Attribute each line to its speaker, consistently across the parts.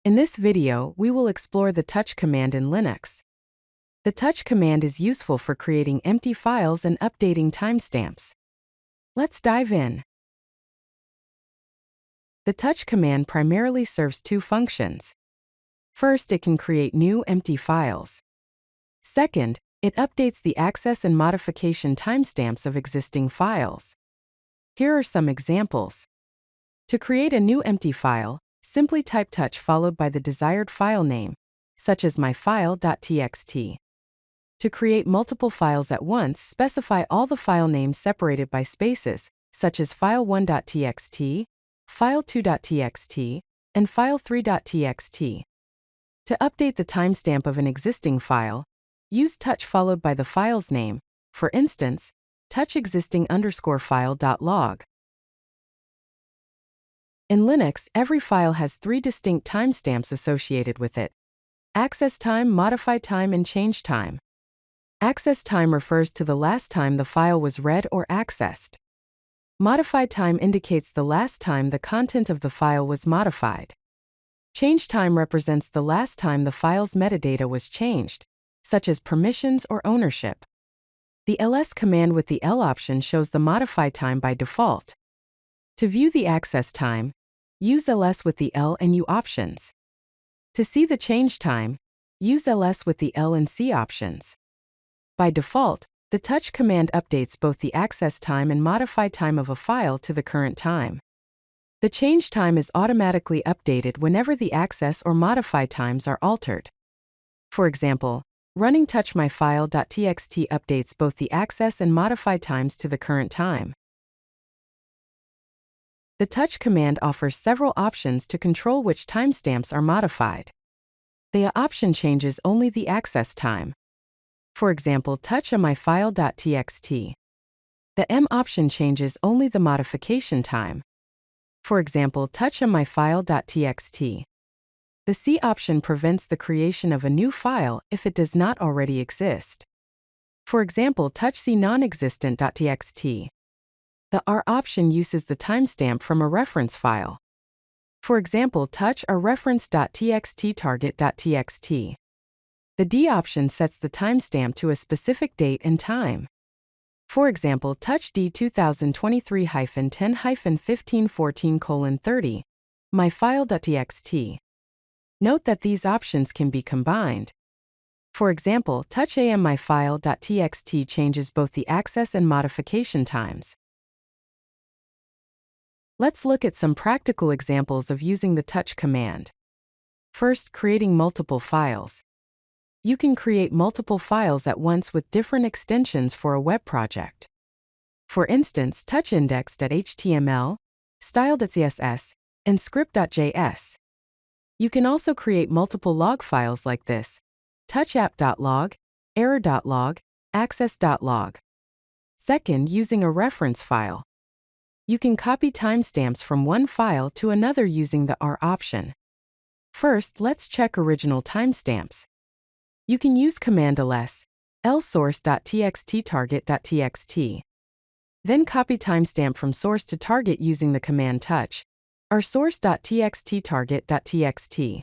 Speaker 1: In this video, we will explore the touch command in Linux. The touch command is useful for creating empty files and updating timestamps. Let's dive in. The touch command primarily serves two functions. First, it can create new empty files. Second, it updates the access and modification timestamps of existing files. Here are some examples. To create a new empty file, simply type touch followed by the desired file name, such as myfile.txt. To create multiple files at once, specify all the file names separated by spaces, such as file1.txt, file2.txt, and file3.txt. To update the timestamp of an existing file, use touch followed by the file's name, for instance, touch existing_file.log. In Linux, every file has three distinct timestamps associated with it: access time, modify time, and change time. Access time refers to the last time the file was read or accessed. Modify time indicates the last time the content of the file was modified. Change time represents the last time the file's metadata was changed, such as permissions or ownership. The ls command with the L option shows the modify time by default. To view the access time, use ls with the L and U options. To see the change time, use ls with the L and C options. By default, the touch command updates both the access time and modify time of a file to the current time. The change time is automatically updated whenever the access or modify times are altered. For example, running touch myfile.txt updates both the access and modify times to the current time. The touch command offers several options to control which timestamps are modified. The A option changes only the access time. For example, touch a myfile.txt. The M option changes only the modification time. For example, touch a myfile.txt. The C option prevents the creation of a new file if it does not already exist. For example, touch C non-existent.txt. The R option uses the timestamp from a reference file. For example, touch a reference.txt target.txt. The D option sets the timestamp to a specific date and time. For example, touch D 2023-10-1514:30, myfile.txt. Note that these options can be combined. For example, touch AM myfile.txt changes both the access and modification times. Let's look at some practical examples of using the touch command. First, creating multiple files. You can create multiple files at once with different extensions for a web project. For instance, touch index.html, style.css, and script.js. You can also create multiple log files like this: touch app.log, error.log, access.log. Second, using a reference file. You can copy timestamps from one file to another using the R option. First, let's check original timestamps. You can use command ls, lsource.txt target.txt. Then copy timestamp from source to target using the command touch, rsource.txt target.txt.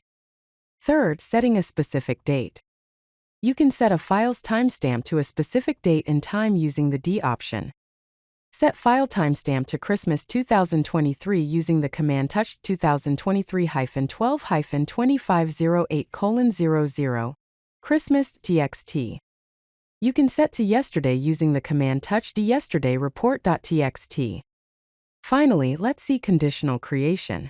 Speaker 1: Third, setting a specific date. You can set a file's timestamp to a specific date and time using the D option. Set file timestamp to Christmas 2023 using the command touch 2023-12-2508:00, Christmas txt. You can set to yesterday using the command touch yesterday report.txt. Finally, let's see conditional creation.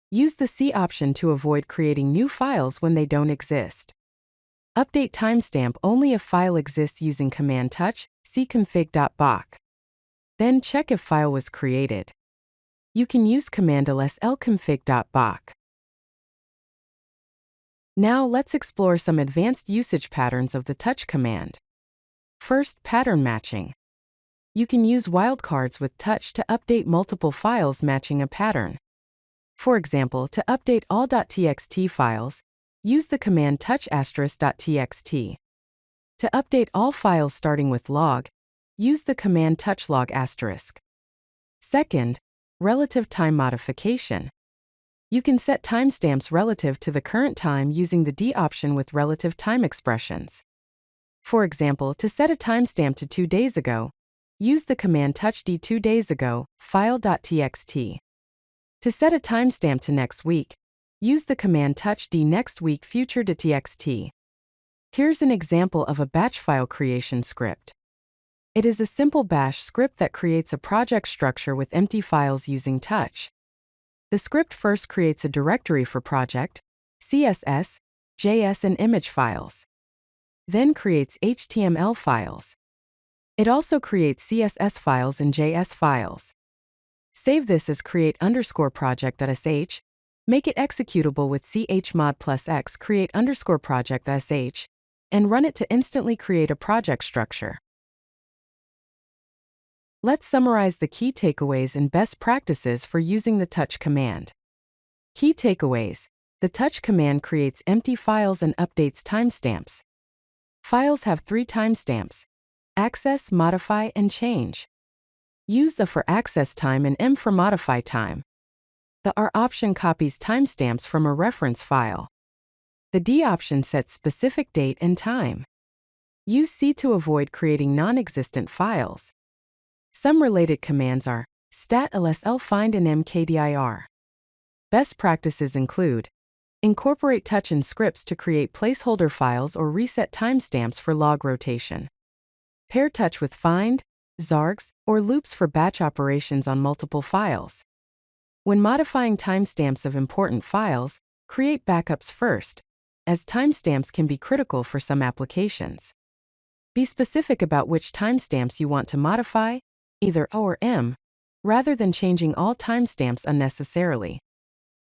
Speaker 1: Use the C option to avoid creating new files when they don't exist. Update timestamp only if file exists using command touch cconfig.boc. Then check if file was created. You can use command ls lconfig.boc. Now let's explore some advanced usage patterns of the touch command. First, pattern matching. You can use wildcards with touch to update multiple files matching a pattern. For example, to update all .txt files, use the command touch *.txt. To update all files starting with log, use the command touch log *. Second, relative time modification. You can set timestamps relative to the current time using the D option with relative time expressions. For example, to set a timestamp to 2 days ago, use the command touchd 2 days ago, file.txt. To set a timestamp to next week, use the command touchd next week future.txt. Here's an example of a batch file creation script. It is a simple bash script that creates a project structure with empty files using touch. The script first creates a directory for project, CSS, JS and image files. Then creates HTML files. It also creates CSS files and JS files. Save this as create_project.sh, make it executable with chmod +x create_project.sh, and run it to instantly create a project structure. Let's summarize the key takeaways and best practices for using the touch command. Key takeaways: the touch command creates empty files and updates timestamps. Files have 3 timestamps: access, modify, and change. Use the for access time and M for modify time. The R option copies timestamps from a reference file. The D option sets specific date and time. Use C to avoid creating non-existent files. Some related commands are stat lsl find and mkdir. Best practices include: incorporate touch in scripts to create placeholder files or reset timestamps for log rotation. Pair touch with find, zargs, or loops for batch operations on multiple files. When modifying timestamps of important files, create backups first, as timestamps can be critical for some applications. Be specific about which timestamps you want to modify, either O or M, rather than changing all timestamps unnecessarily.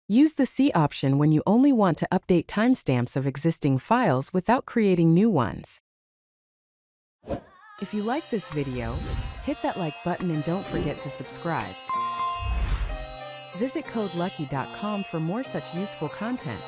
Speaker 1: Use the C option when you only want to update timestamps of existing files without creating new ones. If you like this video, hit that like button and don't forget to subscribe. Visit codelucky.com for more such useful content.